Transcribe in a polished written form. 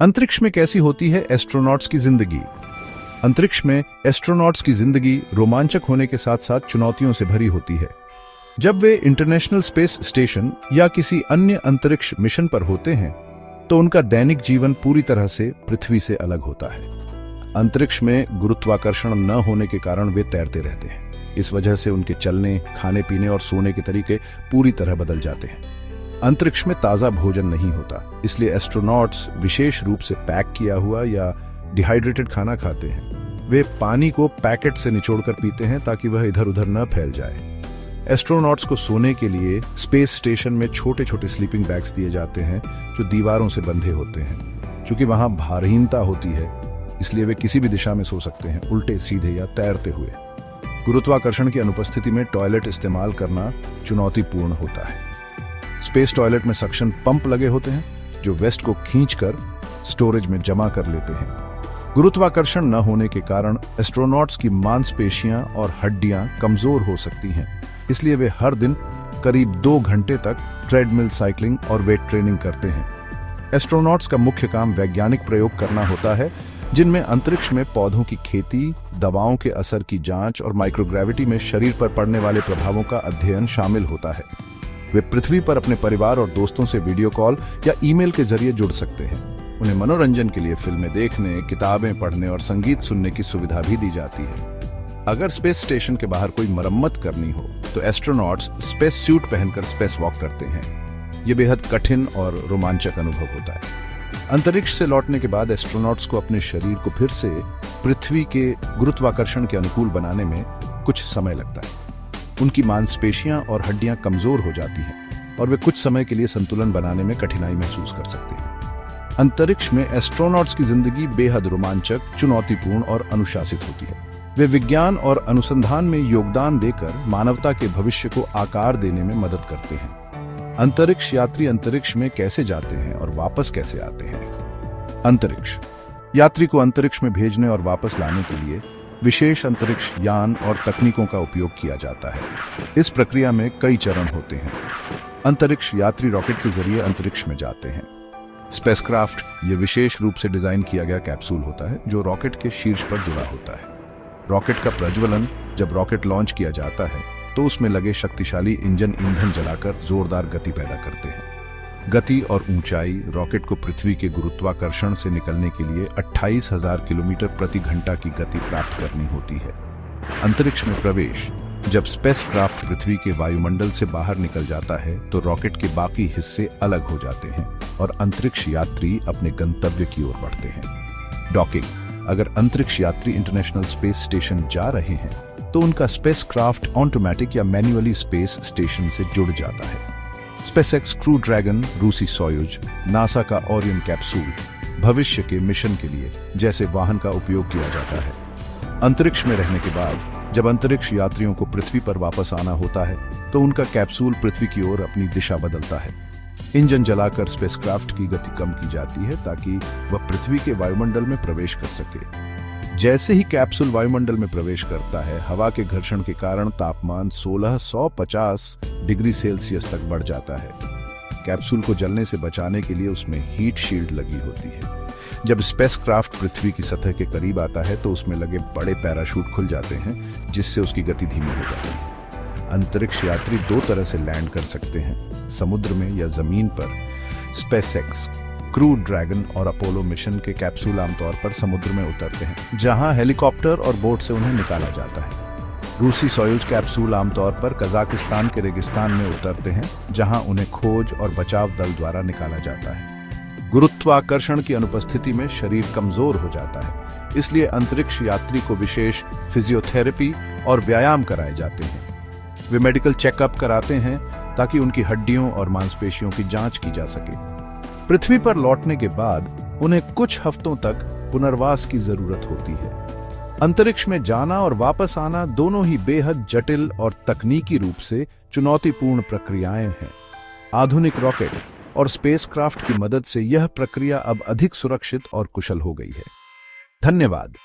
अंतरिक्ष में कैसी होती है एस्ट्रोनॉट्स की जिंदगी। अंतरिक्ष में एस्ट्रोनॉट्स की जिंदगी रोमांचक होने के साथ साथ चुनौतियों से भरी होती है। जब वे इंटरनेशनल स्पेस स्टेशन या किसी अन्य अंतरिक्ष मिशन पर होते हैं तो उनका दैनिक जीवन पूरी तरह से पृथ्वी से अलग होता है। अंतरिक्ष में गुरुत्वाकर्षण न होने के कारण वे तैरते रहते हैं। इस वजह से उनके चलने, खाने पीने और सोने के तरीके पूरी तरह बदल जाते हैं। अंतरिक्ष में ताज़ा भोजन नहीं होता, इसलिए एस्ट्रोनॉट्स विशेष रूप से पैक किया हुआ या डिहाइड्रेटेड खाना खाते हैं। वे पानी को पैकेट से निचोड़कर पीते हैं ताकि वह इधर उधर न फैल जाए। एस्ट्रोनॉट्स को सोने के लिए स्पेस स्टेशन में छोटे छोटे स्लीपिंग बैग्स दिए जाते हैं जो दीवारों से बंधे होते हैं। चूंकि वहां भारहीनता होती है, इसलिए वे किसी भी दिशा में सो सकते हैं, उल्टे, सीधे या तैरते हुए। गुरुत्वाकर्षण की अनुपस्थिति में टॉयलेट इस्तेमाल करना चुनौतीपूर्ण होता है। स्पेस टॉयलेट में सक्शन पंप लगे होते हैं जो वेस्ट को खींचकर स्टोरेज में जमा कर लेते हैं। गुरुत्वाकर्षण न होने के कारण एस्ट्रोनॉट्स की मांसपेशियां और हड्डियां कमजोर हो सकती हैं, इसलिए वे हर दिन करीब 2 घंटे तक ट्रेडमिल साइकिलिंग और वेट ट्रेनिंग करते हैं। एस्ट्रोनॉट्स का मुख्य काम वैज्ञानिक प्रयोग करना होता है, जिनमें अंतरिक्ष में पौधों की खेती, दवाओं के असर की जांच और माइक्रोग्रेविटी में शरीर पर पड़ने वाले प्रभावों का अध्ययन शामिल होता है। वे पृथ्वी पर अपने परिवार और दोस्तों से वीडियो कॉल या ईमेल के जरिए जुड़ सकते हैं। उन्हें मनोरंजन के लिए फिल्में देखने, किताबें पढ़ने और संगीत सुनने की सुविधा भी दी जाती है। अगर स्पेस स्टेशन के बाहर कोई मरम्मत करनी हो तो एस्ट्रोनॉट्स स्पेस सूट पहनकर स्पेस वॉक करते हैं। ये बेहद कठिन और रोमांचक अनुभव होता है। अंतरिक्ष से लौटने के बाद एस्ट्रोनॉट्स को अपने शरीर को फिर से पृथ्वी के गुरुत्वाकर्षण के अनुकूल बनाने में कुछ समय लगता है। उनकी मांसपेशियां और हड्डियां कमजोर हो जाती हैं और वे कुछ समय के लिए संतुलन बनाने में कठिनाई महसूस कर सकते हैं। अंतरिक्ष में एस्ट्रोनॉट्स की जिंदगी बेहद रोमांचक, चुनौतीपूर्ण और अनुशासित होती है। वे विज्ञान और अनुसंधान में योगदान देकर मानवता के भविष्य को आकार देने में मदद करते हैं। अंतरिक्ष यात्री अंतरिक्ष में कैसे जाते हैं और वापस कैसे आते हैं। अंतरिक्ष यात्री को अंतरिक्ष में भेजने और वापस लाने के लिए विशेष अंतरिक्ष यान और तकनीकों का उपयोग किया जाता है। इस प्रक्रिया में कई चरण होते हैं। अंतरिक्ष यात्री रॉकेट के जरिए अंतरिक्ष में जाते हैं। स्पेसक्राफ्ट ये विशेष रूप से डिजाइन किया गया कैप्सूल होता है जो रॉकेट के शीर्ष पर जुड़ा होता है। रॉकेट का प्रज्वलन जब रॉकेट लॉन्च किया जाता है तो उसमें लगे शक्तिशाली इंजन ईंधन जलाकर जोरदार गति पैदा करते हैं। गति और ऊंचाई रॉकेट को पृथ्वी के गुरुत्वाकर्षण से निकलने के लिए 28,000 किलोमीटर प्रति घंटा की गति प्राप्त करनी होती है। अंतरिक्ष में प्रवेश जब स्पेसक्राफ्ट पृथ्वी के वायुमंडल से बाहर निकल जाता है तो रॉकेट के बाकी हिस्से अलग हो जाते हैं और अंतरिक्ष यात्री अपने गंतव्य की ओर बढ़ते हैं। डॉकिंग अगर अंतरिक्ष यात्री इंटरनेशनल स्पेस स्टेशन जा रहे हैं तो उनका स्पेसक्राफ्ट ऑटोमेटिक या मैन्युअली स्पेस स्टेशन से जुड़ जाता है। स्पेसएक्स क्रू ड्रैगन, रूसी सोयूज, नासा का ओरियन कैप्सूल भविष्य के मिशन के लिए जैसे वाहन का उपयोग किया जाता है। अंतरिक्ष में रहने के बाद जब अंतरिक्ष यात्रियों को पृथ्वी पर वापस आना होता है तो उनका कैप्सूल पृथ्वी की ओर अपनी दिशा बदलता है। इंजन जलाकर स्पेसक्राफ्ट की गति कम की जाती है ताकि वह पृथ्वी के वायुमंडल में प्रवेश कर सके। जैसे ही कैप्सूल वायुमंडल में प्रवेश करता है, हवा के घर्षण के कारण तापमान 1650 डिग्री सेल्सियस तक बढ़ जाता है। कैप्सूल को जलने से बचाने के लिए उसमें हीट शील्ड लगी होती है। जब स्पेसक्राफ्ट पृथ्वी की सतह के करीब आता है तो उसमें लगे बड़े पैराशूट खुल जाते हैं जिससे उसकी गति धीमी हो जाती है। अंतरिक्ष यात्री 2 तरह से लैंड कर सकते हैं, समुद्र में या जमीन पर। स्पेसएक्स क्रू ड्रैगन और अपोलो मिशन के कैप्सूल आमतौर पर समुद्र में उतरते हैं जहां हेलीकॉप्टर और बोट से उन्हें निकाला जाता है। रूसी सोयूज कैप्सूल आमतौर पर कजाकिस्तान के रेगिस्तान में उतरते हैं जहां उन्हें खोज और बचाव दल द्वारा निकाला जाता है। गुरुत्वाकर्षण की अनुपस्थिति में शरीर कमजोर हो जाता है, इसलिए अंतरिक्ष यात्री को विशेष फिजियोथेरेपी और व्यायाम कराए जाते हैं। वे मेडिकल चेकअप कराते हैं ताकि उनकी हड्डियों और मांसपेशियों की जांच की जा सके। पृथ्वी पर लौटने के बाद उन्हें कुछ हफ्तों तक पुनर्वास की जरूरत होती है। अंतरिक्ष में जाना और वापस आना दोनों ही बेहद जटिल और तकनीकी रूप से चुनौतीपूर्ण प्रक्रियाएं हैं। आधुनिक रॉकेट और स्पेसक्राफ्ट की मदद से यह प्रक्रिया अब अधिक सुरक्षित और कुशल हो गई है। धन्यवाद।